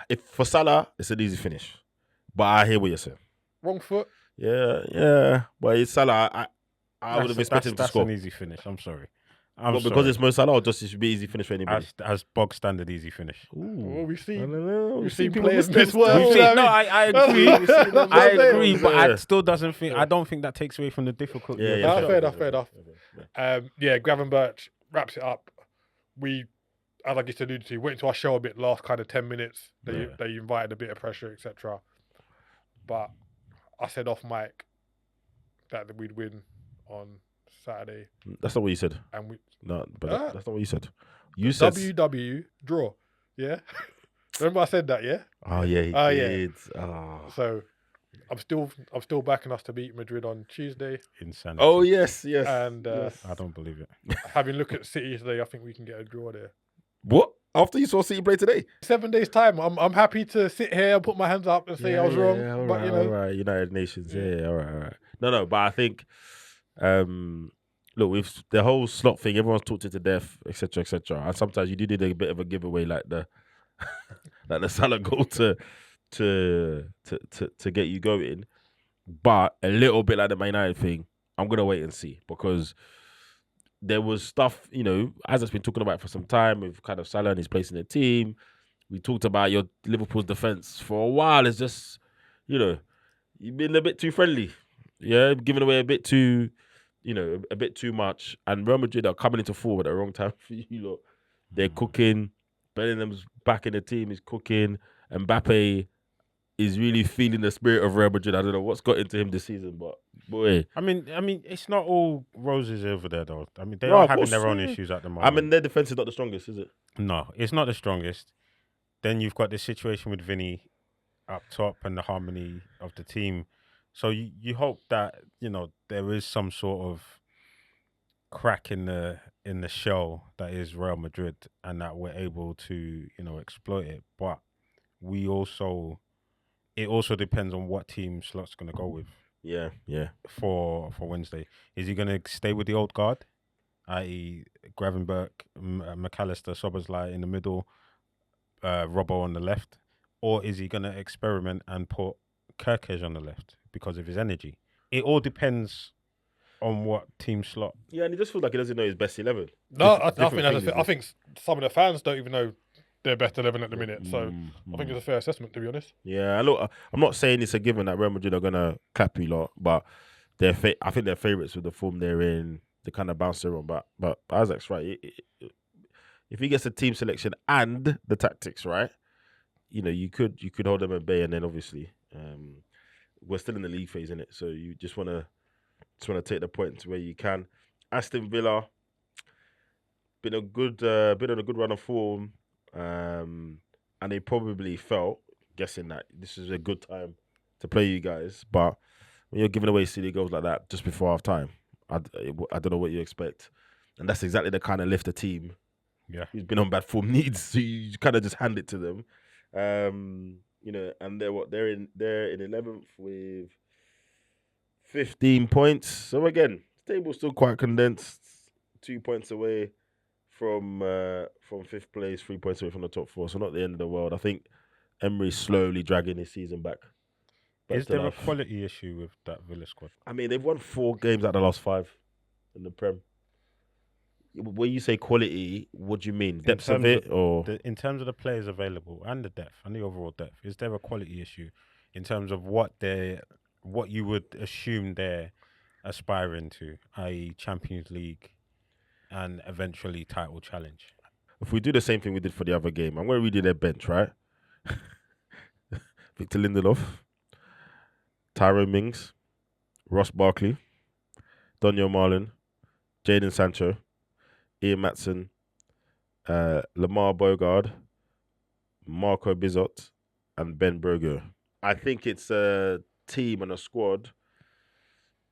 S1: If for Salah, it's an easy finish. But I hear what you're saying.
S3: Wrong foot.
S1: Yeah. But it's Salah. I would have expected him to score.
S2: That's an easy finish. I'm sorry.
S1: But because it's Mo Salah, or just it should be easy finish for anybody.
S2: As bog standard easy finish.
S3: Well, we've
S1: I
S3: seen
S1: don't know.
S3: we've seen
S1: people
S3: players
S1: miss
S3: miss
S1: them
S3: work.
S1: still.
S3: You know what
S2: No,
S3: I mean?
S2: I agree. I agree, but
S1: Yeah.
S2: I still doesn't think. I don't think that takes away from the difficulty.
S1: Yeah,
S2: of
S1: yeah,
S2: the
S3: fair
S2: job.
S3: enough. Gavin Birch wraps it up. We, as I just alluded to, went into our show a bit last kind of 10 minutes. They invited a bit of pressure, etc. But I said off mic that we'd win on Saturday.
S1: That's not what you said.
S3: And we
S1: No, but that's not what you said. You said
S3: WW draw. Yeah. Remember I said that, yeah?
S1: Oh yeah, he did. Oh.
S3: So I'm still backing us to beat Madrid on Tuesday.
S2: Insanity.
S1: Oh yes.
S3: And
S2: I don't believe it.
S3: having looked at City today, I think we can get a draw there.
S1: What? After you saw City play today?
S3: 7 days time, I'm happy to sit here and put my hands up and say I was wrong.
S1: All
S3: But
S1: right,
S3: you know,
S1: all right. United Nations. Yeah, all right. No, but I think, look, with the whole slot thing, everyone's talked it to death, etc., etc. And sometimes you do need a bit of a giveaway, like the like the Salah goal to get you going. But a little bit like the Man United thing, I'm gonna wait and see, because there was stuff, as it's been talking about for some time with kind of Salah and his place in the team. We talked about your Liverpool's defense for a while. It's just, you've been a bit too friendly. Yeah, giving away a bit too, a bit too much. And Real Madrid are coming into form at the wrong time for you lot. They're cooking. Bellingham's back in the team. He's cooking. Mbappe is really feeling the spirit of Real Madrid. I don't know what's got into him this season, but boy.
S2: I mean, it's not all roses over there, though. I mean, they are having their own issues at the moment.
S1: I mean, their defense is not the strongest, is it?
S2: No, it's not the strongest. Then you've got this situation with Vinny up top and the harmony of the team. So you hope that, there is some sort of crack in the shell that is Real Madrid, and that we're able to, exploit it. But it also depends on what team Slot's going to go with.
S1: Yeah.
S2: For Wednesday, is he going to stay with the old guard, i.e., Gravenberch, McAllister, Szoboszlai in the middle, Robbo on the left, or is he going to experiment and put Kerkez on the left because of his energy? It all depends on what team Slot.
S1: Yeah, and he just feels like he doesn't know his best 11.
S3: no, I think some of the fans don't even know their best 11 at the minute. So I think it's a fair assessment, to be honest.
S1: Yeah, look, I'm not saying it's a given that Real Madrid are gonna clap you lot, but I think they're favourites with the form they're in. They kind of bounce around, but Isaac's right. If he gets the team selection and the tactics right, you could hold them at bay, and then obviously we're still in the league phase, innit? So you just wanna take the points where you can. Aston Villa been on a good run of form. And they probably felt, guessing that this is a good time to play you guys. But when you're giving away silly goals like that just before half time, I don't know what you expect. And that's exactly the kind of lift a team who's been on bad form needs. So you kind of just hand it to them. And they're in 11th with 15 points. So again, table's still quite condensed, 2 points away. from 5th place, 3 points away from the top 4. So not the end of the world. I think Emery's slowly dragging his season back.
S2: Is
S1: to
S2: there a
S1: life.
S2: quality issue with that Villa squad?
S1: I mean, they've won 4 games out of the last 5 in the Prem. When you say quality, what do you mean? Depth of it, or
S2: in terms of the players available and the depth and the overall depth? Is there a quality issue in terms of what you would assume they're aspiring to, i.e., Champions League and eventually title challenge?
S1: if we do the same thing we did for the other game, I'm going to read you their bench, right? Victor Lindelof, Tyrone Mings, Ross Barkley, Daniel Marlin, Jadon Sancho, Ian Matson, Lamar Bogard, Marco Bizot, and Ben Brogo. I think it's a team and a squad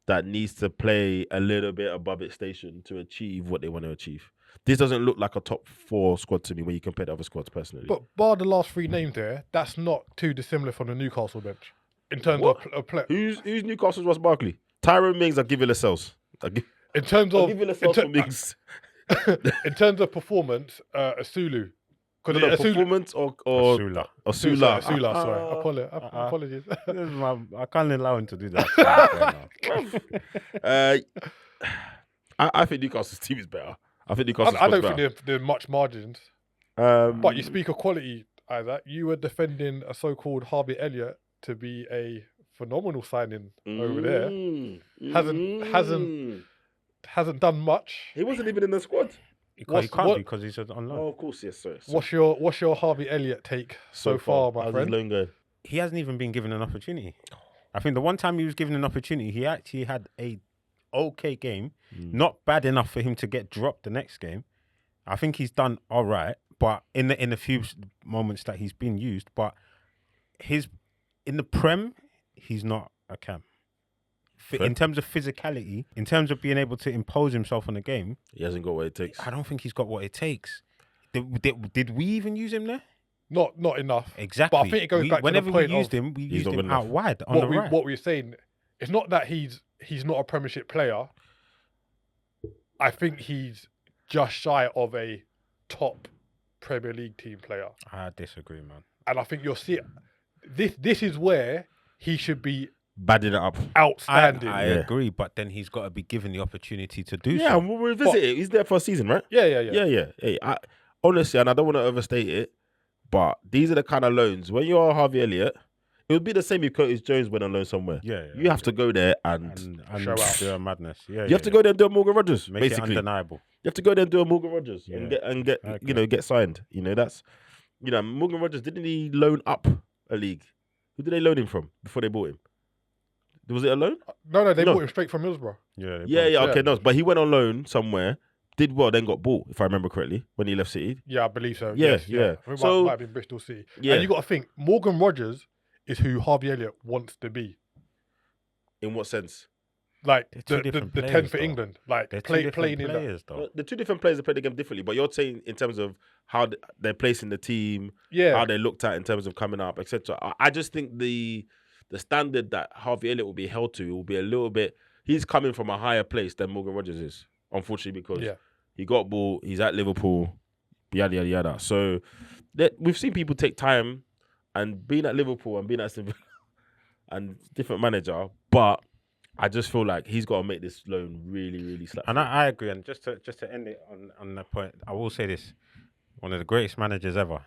S1: that needs to play a little bit above its station to achieve what they want to achieve. This doesn't look like a top 4 squad to me when you compare to other squads personally.
S3: But bar the last 3 names there, that's not too dissimilar from the Newcastle bench in terms of play.
S1: Who's Newcastle's Ross Barkley? Tyrone Mings, I'll give you Lascelles.
S3: In terms
S1: I'll
S3: of
S1: give you Lascelles for Mings.
S3: in terms of performance, Asulu.
S1: Performance or
S2: Asula.
S1: Asula.
S3: Sorry, apologies.
S2: I can't allow him to do that.
S1: I think Newcastle's team is better. I think Newcastle's
S3: I don't
S1: better.
S3: think there are much margins. But you speak of quality, Isaac. You were defending a so-called Harvey Elliott to be a phenomenal signing over there. Hasn't done much.
S1: He wasn't even in the squad.
S2: He can't be because he's on loan.
S1: Oh, of course, yes, sir.
S3: What's your Harvey Elliott take so far, my
S1: How's
S3: friend?
S1: his loan going?
S2: He hasn't even been given an opportunity. I think the one time he was given an opportunity, he actually had a okay game, not bad enough for him to get dropped the next game. I think he's done all right, but in the few moments that he's been used, but in the Prem, he's not a cam. In terms of physicality, in terms of being able to impose himself on the game,
S1: He hasn't got what it takes.
S2: I don't think he's got what it takes. Did we even use him there?
S3: Not enough.
S2: Exactly.
S3: But I think it goes back to the point
S2: whenever we used him, we used him out wide on the right.
S3: What we're saying, it's not that he's not a Premiership player. I think he's just shy of a top Premier League team player.
S2: I disagree, man.
S3: And I think you'll see this is where he should be
S1: Badding it up.
S3: outstanding.
S2: I agree, but then he's got to be given the opportunity to do
S1: Yeah,
S2: so.
S1: and we'll revisit it. He's there for a season, right?
S3: Yeah.
S1: Hey, honestly, and I don't want to overstate it, but these are the kind of loans. When you are Harvey Elliott, it would be the same if Curtis Jones went on loan somewhere.
S2: Yeah.
S1: You have to go there and
S3: show out.
S2: Do a madness. Yeah,
S1: you have to go there and do a Morgan Rogers,
S2: Make
S1: basically.
S2: it undeniable.
S1: You have to go there and do a Morgan Rogers
S2: Yeah.
S1: and get signed. That's Morgan Rogers, didn't he loan up a league? Who did they loan him from before they bought him? Was it a loan?
S3: No, they bought him straight from Middlesbrough.
S2: Yeah.
S1: Okay, no, but he went on loan somewhere, did well, then got bought, if I remember correctly, when he left City.
S3: Yeah, I believe so.
S1: Yeah,
S3: Yes,
S1: yeah.
S3: I think
S1: So-
S3: it might have been Bristol City.
S1: Yeah.
S3: And you got to think, Morgan Rogers is who Harvey Elliott wants to be.
S1: In what sense?
S3: Like
S2: They're two
S3: the
S2: different
S3: 10
S2: players,
S3: for
S2: though.
S3: England. Like
S2: They're
S3: playing
S2: different
S3: in that.
S2: players, though.
S1: The two different players that play the game differently, but you're saying in terms of how they're placing the team,
S3: Yeah.
S1: how they're looked at in terms of coming up, etc. I just think the standard that Harvey Elliott will be held to will be a little bit. He's coming from a higher place than Morgan Rogers is, unfortunately, because he got ball. He's at Liverpool, yada yada yada. So we've seen people take time and being at Liverpool and being at Aston Villa and different manager, but I just feel like he's got to make this loan really, really slap.
S2: And I agree. And just to end it on that point, I will say this: one of the greatest managers ever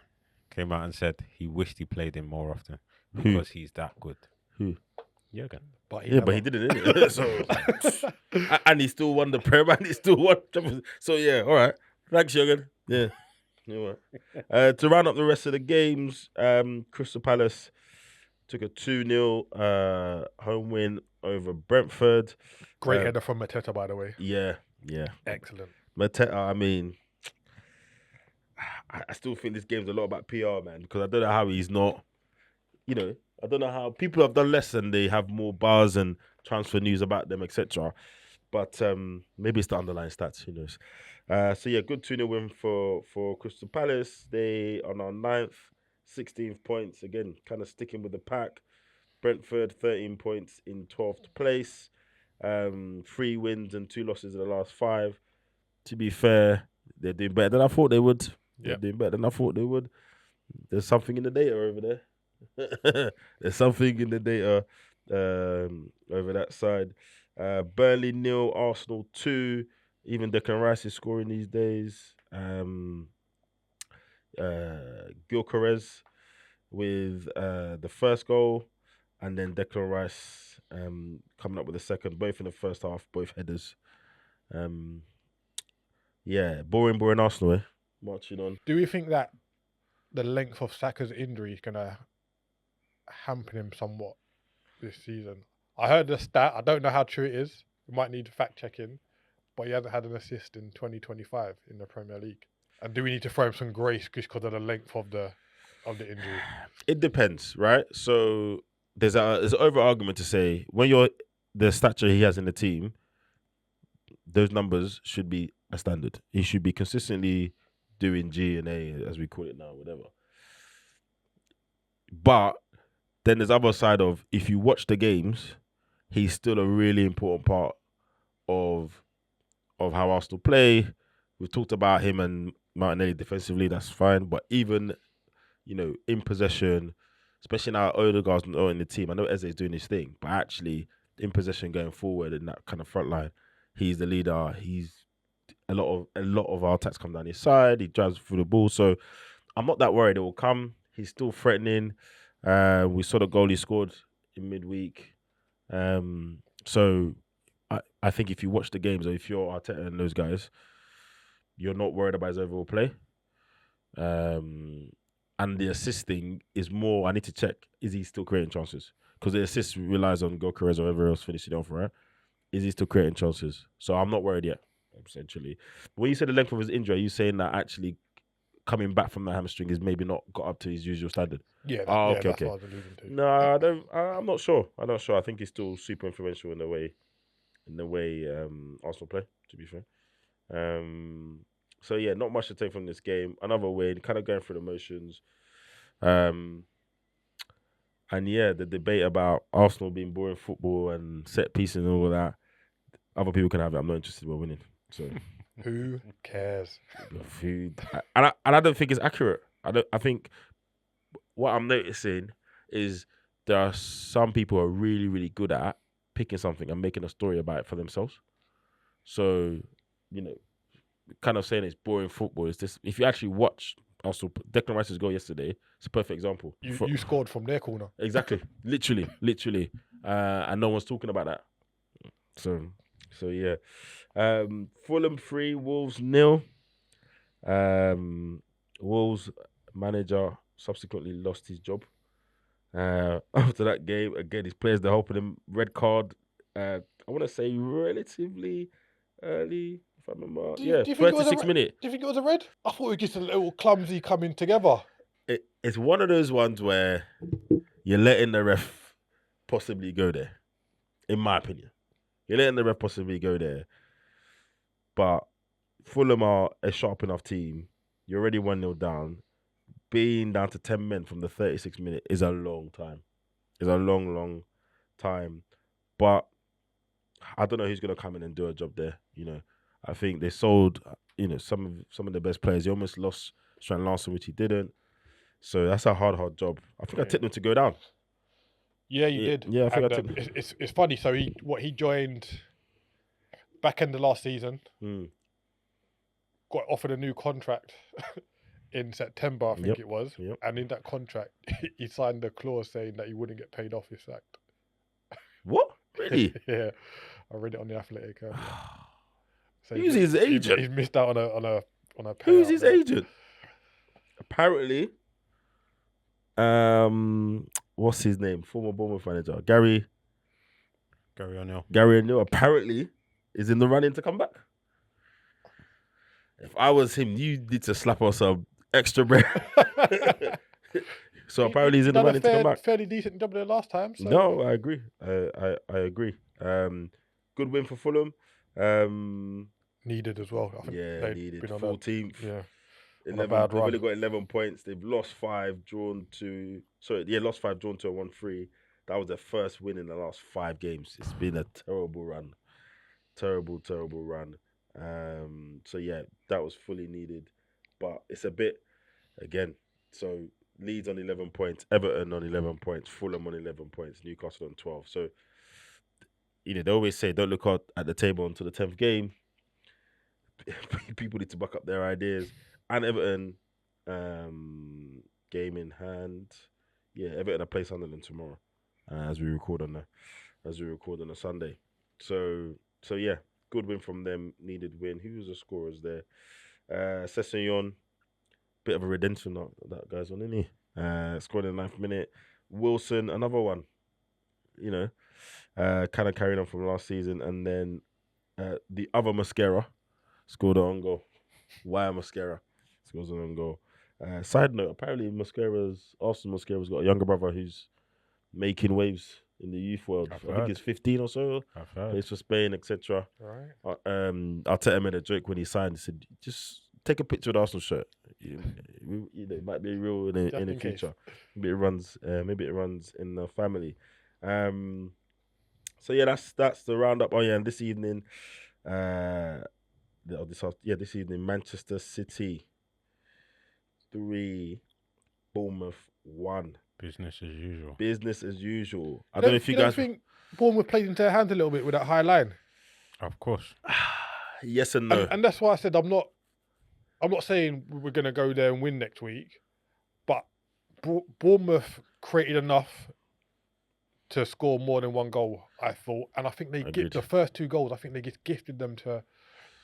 S2: came out and said he wished he played him more often because he's that good.
S1: Who?
S2: Jurgen.
S1: But he didn't, innit? So, and he still won the Prem and he still won. So yeah, all right. Thanks, Jurgen. Yeah. All right. To round up the rest of the games, Crystal Palace took a 2-0 home win over Brentford.
S3: Great header from Mateta, by the way.
S1: Yeah.
S3: Excellent.
S1: Mateta, I mean, I still think this game's a lot about PR, man, because I don't know how he's not, I don't know how people have done less and they have more buzz and transfer news about them, etc. But maybe it's the underlying stats, who knows. So yeah, good 2-0 win for Crystal Palace. They are now 9th, 16 points. Again, kind of sticking with the pack. Brentford, 13 points in 12th place. 3 wins and 2 losses in the last 5. To be fair, They're doing better than I thought they would. They're
S3: Yep.
S1: doing better than I thought they would. There's something in the data over there. There's something in the data over that side. Burnley 0, Arsenal 2. Even Declan Rice is scoring these days. Gyökeres with the first goal, and then Declan Rice coming up with the second, both in the first half, both headers. Yeah, boring Arsenal, eh? Marching on.
S3: Do we think that the length of Saka's injury is going to hamper him somewhat this season? I heard the stat. I don't know how true it is. We might need fact checking, but he hasn't had an assist in 2025 in the Premier League. And do we need to throw him some grace just because of the length of the injury?
S1: It depends, right? So there's an over argument to say when you're the stature he has in the team, those numbers should be a standard. He should be consistently doing G and A, as we call it now, whatever. But then there's the other side of, if you watch the games, he's still a really important part of how Arsenal play. We've talked about him and Martinelli defensively, that's fine. But even, in possession, especially now Odegaard's not in the team. I know Eze's doing his thing, but actually in possession going forward in that kind of front line, he's the leader. He's a lot of our attacks come down his side. He drives through the ball. So I'm not that worried it will come. He's still threatening. We saw the goal he scored in midweek. So I think if you watch the games, or if you're Arteta and those guys, you're not worried about his overall play. And the assisting is more, I need to check, is he still creating chances? Because the assist relies on Gyökeres or whoever else finishing off, right? Is he still creating chances? So I'm not worried yet, essentially. When you say the length of his injury, are you saying that actually coming back from the hamstring is maybe not got up to his usual standard?
S3: Yeah,
S1: okay.
S3: That's what I was alluding to.
S1: No, I'm not sure. I think he's still super influential in the way Arsenal play, to be fair. So yeah, not much to take from this game. Another win, kind of going through the motions. And yeah, the debate about Arsenal being boring football and set pieces and all of that, other people can have it. I'm not interested. We're winning. So
S3: who cares?
S1: And I don't think it's accurate. I think what I'm noticing is there are some people who are really, really good at picking something and making a story about it for themselves. So, kind of saying it's boring football is this. If you actually watch Arsenal, Declan Rice's goal yesterday, it's a perfect example.
S3: You scored from their corner.
S1: Exactly. literally. And no one's talking about that. So yeah. Fulham 3, Wolves 0. Wolves manager subsequently lost his job after that game. Again, his players, they're helping him. Red card, I want to say relatively early, if I remember. Do you think 36 minutes.
S3: Do you think it was a red? I thought it was just a little clumsy coming together.
S1: It's one of those ones where you're letting the ref possibly go there, in my opinion. You're letting the ref possibly go there. But Fulham are a sharp enough team. You're already 1-0 down. Being down to 10 men from the 36 minute is a long time. It's a long, long time. But I don't know who's going to come in and do a job there. I think they sold, some of the best players. He almost lost Strand Larson, which he didn't. So that's a hard job. I think I tipped them to go down.
S3: Yeah, you did.
S1: Yeah, I think I tipped them.
S3: It's funny. So he joined back end of last season. Got offered a new contract in September, I think it was.
S1: Yep.
S3: And in that contract, he signed a clause saying that he wouldn't get paid off if sacked.
S1: What? Really?
S3: Yeah, I read it on the Athletic. So
S1: Who's his agent?
S3: He's missed out on a payout.
S1: Who's his agent? Apparently, what's his name? Former Bournemouth manager Gary
S2: O'Neill.
S1: Gary O'Neill apparently is in the running to come back. If I was him, you need to slap us some extra bread. So apparently he's in the running to come back.
S3: Fairly decent job there last time. So.
S1: No, I agree. I agree. Good win for Fulham.
S3: Needed as well. I think
S1: needed. 14th.
S3: Yeah.
S1: 11. They've only got 11 points. They've lost 5, drawn 2. Lost 5, drawn 2, and won 3. That was their first win in the last 5 games. It's been a terrible run. Terrible run. So yeah, that was fully needed, but it's a bit again. So Leeds on 11 points, Everton on 11 points, Fulham on 11 points, Newcastle on 12. So they always say don't look out at the table until the 10th game. People need to back up their ideas. And Everton, game in hand. Yeah, Everton are playing Sunderland tomorrow, as we record on a Sunday. So yeah, good win from them. Needed win. Who was the scorers there? Sessegnon, bit of a redemption that guy's on, isn't he? Scored in the 9th minute. Wilson, another one. Kind of carrying on from last season, and then the other Mascara scored an own goal. Why Mascara scores an own goal? Side note: apparently, Arsenal Mascara's got a younger brother who's making waves in the youth world. I think he's 15 or so.
S2: I've heard.
S1: Plays for Spain, etc.
S3: Right.
S1: Arteta made a joke when he signed. He said, "Just take a picture of the Arsenal shirt. It might be real in the future. Maybe it runs in the family." So yeah, that's the roundup. Oh yeah, and this evening, this evening, Manchester City 3, Bournemouth 1.
S2: Business as usual.
S1: Business as usual. I don't know if you guys
S3: think Bournemouth played into their hands a little bit with that high line.
S2: Of course.
S1: Yes and no.
S3: And that's why I said I'm not saying we're going to go there and win next week, but Bournemouth created enough to score more than one goal, I thought. And I think the first 2 goals, I think they just gifted them to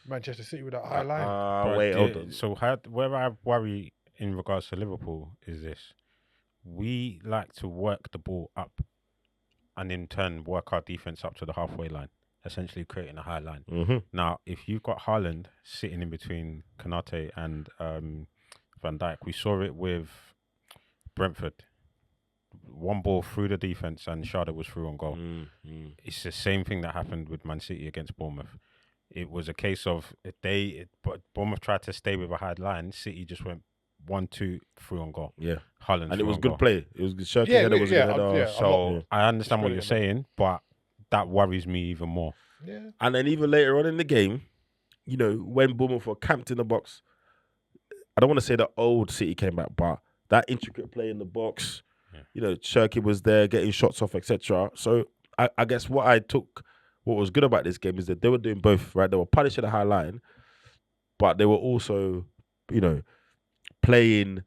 S3: Manchester City with that high line.
S2: Hold on. So where I worry in regards to Liverpool is this. We like to work the ball up and in turn work our defence up to the halfway line, essentially creating a high line.
S1: Mm-hmm.
S2: Now, if you've got Haaland sitting in between Konate and Van Dijk, we saw it with Brentford. One ball through the defence and Sharda was through on goal. It's the same thing that happened with Man City against Bournemouth. It was a case of Bournemouth tried to stay with a high line. City just went 1-2 through on goal.
S1: Yeah,
S2: Haaland
S1: and it was good
S2: goal.
S1: play. It was good. Header was a good header.
S2: So I understand what you're saying, but that worries me even more.
S3: Yeah.
S1: And then even later on in the game, when Bournemouth were camped in the box, I don't want to say the old City came back, but that intricate play in the box. Cherky was there getting shots off, etc. So I guess what was good about this game is that they were doing both, right? They were punishing the high line, but they were also, playing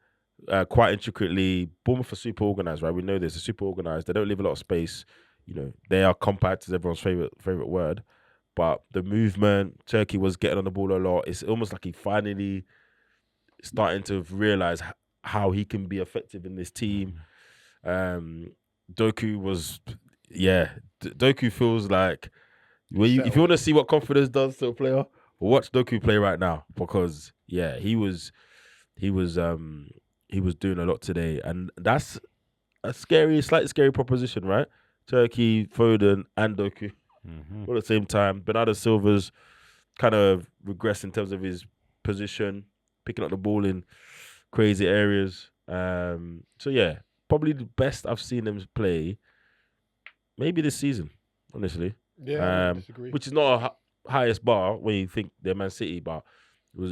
S1: quite intricately. Bournemouth are super organised, right? We know this. They're super organised. They don't leave a lot of space. They are compact, is everyone's favorite word. But the movement, Turkey was getting on the ball a lot. It's almost like he finally starting to realise how he can be effective in this team. Doku was, Doku feels like if you want to see what confidence does to a player, watch Doku play right now because he was doing a lot today, and that's a slightly scary proposition, right? Turkey, Foden, and Doku all at the same time. Bernardo Silva's kind of regressed in terms of his position, picking up the ball in crazy areas. So yeah. Probably the best I've seen them play, maybe this season, honestly.
S3: Yeah, I disagree.
S1: Which is not a highest bar when you think they're Man City, but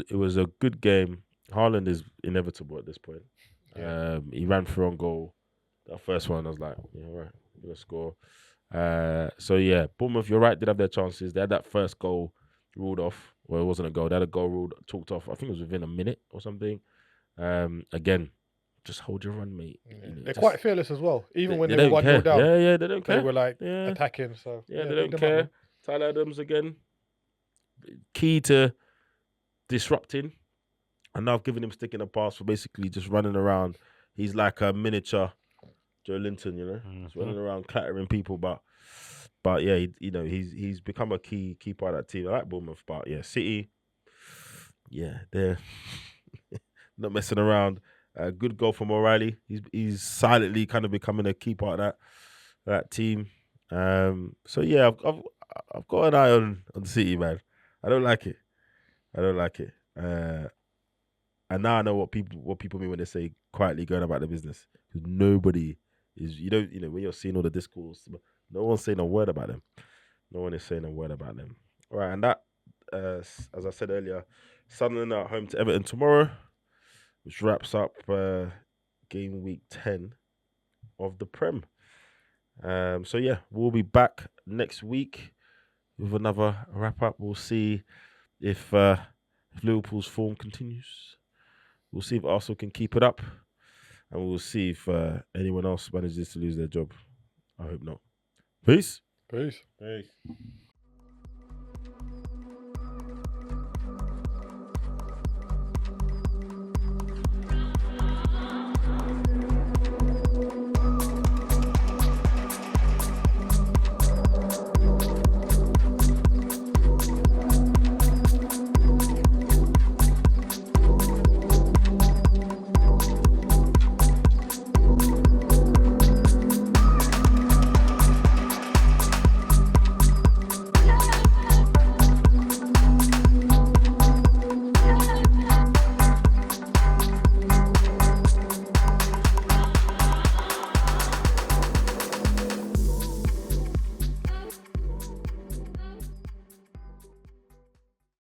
S1: it was a good game. Haaland is inevitable at this point. Yeah. He ran through on goal. That first one, I was like, all right, I'm gonna score. So yeah, Bournemouth, you're right, did have their chances. They had that first goal ruled off. Well, it wasn't a goal. They had a goal talked off. I think it was within a minute or something. Again. Just hold your run, mate.
S3: They're quite fearless as well. Even when they were
S1: 1-0
S3: down.
S1: Yeah, they don't care.
S3: They were attacking. So
S1: they don't care. Tyler Adams again. Key to disrupting. And now I've given him stick in the pass for basically just running around. He's like a miniature Joe Linton, He's running around clattering people. But yeah, he's become a key part of that team. I like Bournemouth, but yeah, City, yeah, they're not messing around. A good goal from O'Reilly. He's silently kind of becoming a key part of that team. So yeah, I've got an eye on City, man. I don't like it. And now I know what people mean when they say quietly going about the business. Because nobody is. When you're seeing all the discourse, no one's saying a word about them. No one is saying a word about them. All right, and that as I said earlier, Sunderland are at home to Everton tomorrow, which wraps up game week 10 of the Prem. So yeah, we'll be back next week with another wrap up. We'll see if Liverpool's form continues. We'll see if Arsenal can keep it up, and we'll see if anyone else manages to lose their job. I hope not. Peace.
S3: Peace.
S2: Peace.